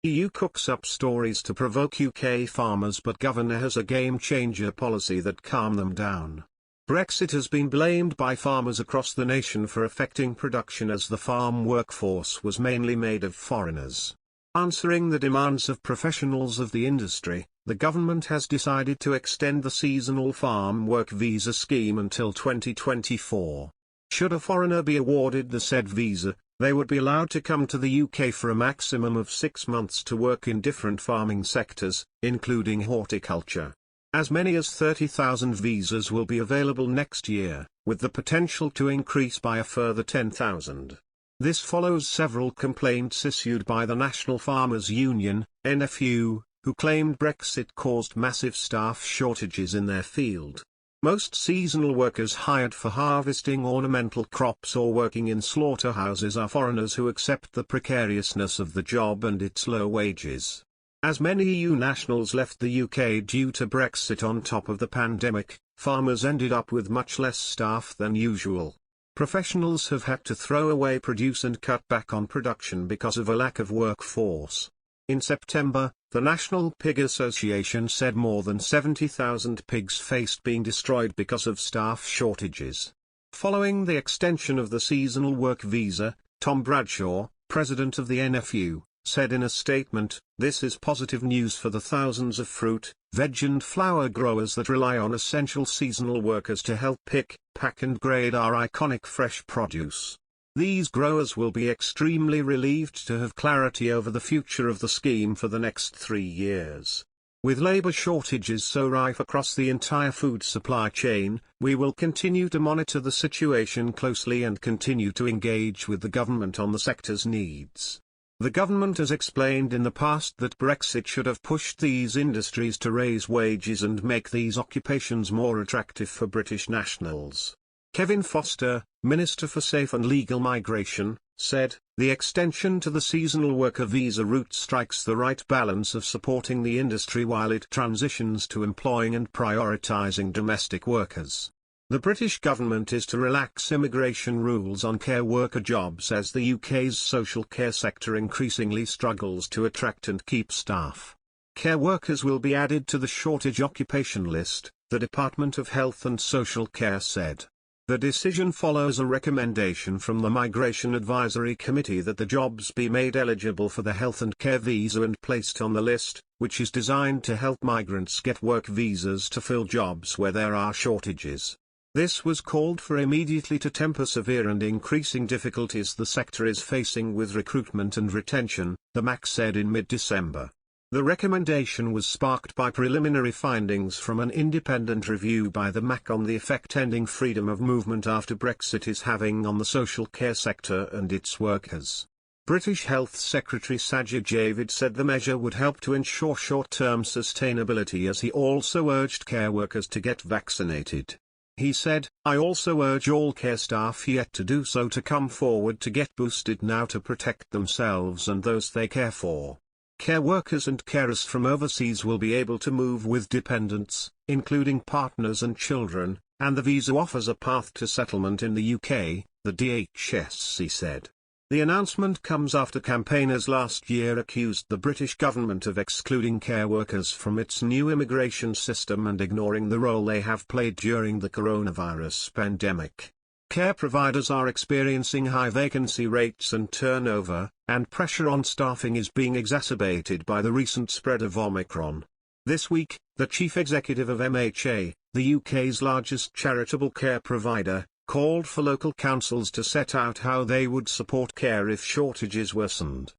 EU cooks up stories to provoke UK farmers, but governor has a game-changer policy that calm them down. Brexit has been blamed by farmers across the nation for affecting production, as the farm workforce was mainly made of foreigners. Answering the demands of professionals of the industry, the government has decided to extend the seasonal farm work visa scheme until 2024. Should a foreigner be awarded the said visa, they would be allowed to come to the UK for a maximum of 6 months to work in different farming sectors, including horticulture. As many as 30,000 visas will be available next year, with the potential to increase by a further 10,000. This follows several complaints issued by the National Farmers Union, NFU, who claimed Brexit caused massive staff shortages in their field. Most seasonal workers hired for harvesting ornamental crops or working in slaughterhouses are foreigners who accept the precariousness of the job and its low wages. As many EU nationals left the UK due to Brexit on top of the pandemic, farmers ended up with much less staff than usual. Professionals have had to throw away produce and cut back on production because of a lack of workforce. In September, the National Pig Association said more than 70,000 pigs faced being destroyed because of staff shortages. Following the extension of the seasonal work visa, Tom Bradshaw, president of the NFU, said in a statement, "This is positive news for the thousands of fruit, veg and flower growers that rely on essential seasonal workers to help pick, pack and grade our iconic fresh produce. These growers will be extremely relieved to have clarity over the future of the scheme for the next 3 years. With labor shortages so rife across the entire food supply chain, we will continue to monitor the situation closely and continue to engage with the government on the sector's needs." The government has explained in the past that Brexit should have pushed these industries to raise wages and make these occupations more attractive for British nationals. Kevin Foster, Minister for Safe and Legal Migration, said, "The extension to the seasonal worker visa route strikes the right balance of supporting the industry while it transitions to employing and prioritising domestic workers." The British government is to relax immigration rules on care worker jobs as the UK's social care sector increasingly struggles to attract and keep staff. Care workers will be added to the shortage occupation list, the Department of Health and Social Care said. The decision follows a recommendation from the Migration Advisory Committee that the jobs be made eligible for the health and care visa and placed on the list, which is designed to help migrants get work visas to fill jobs where there are shortages. This was called for immediately to temper severe and increasing difficulties the sector is facing with recruitment and retention, the MAC said in mid-December. The recommendation was sparked by preliminary findings from an independent review by the MAC on the effect ending freedom of movement after Brexit is having on the social care sector and its workers. British Health Secretary Sajid Javid said the measure would help to ensure short-term sustainability, as he also urged care workers to get vaccinated. He said, "I also urge all care staff yet to do so to come forward to get boosted now to protect themselves and those they care for." Care workers and carers from overseas will be able to move with dependents, including partners and children, and the visa offers a path to settlement in the UK, the DHSC said. The announcement comes after campaigners last year accused the British government of excluding care workers from its new immigration system and ignoring the role they have played during the coronavirus pandemic. Care providers are experiencing high vacancy rates and turnover, and pressure on staffing is being exacerbated by the recent spread of Omicron. This week, the chief executive of MHA, the UK's largest charitable care provider, called for local councils to set out how they would support care if shortages worsened.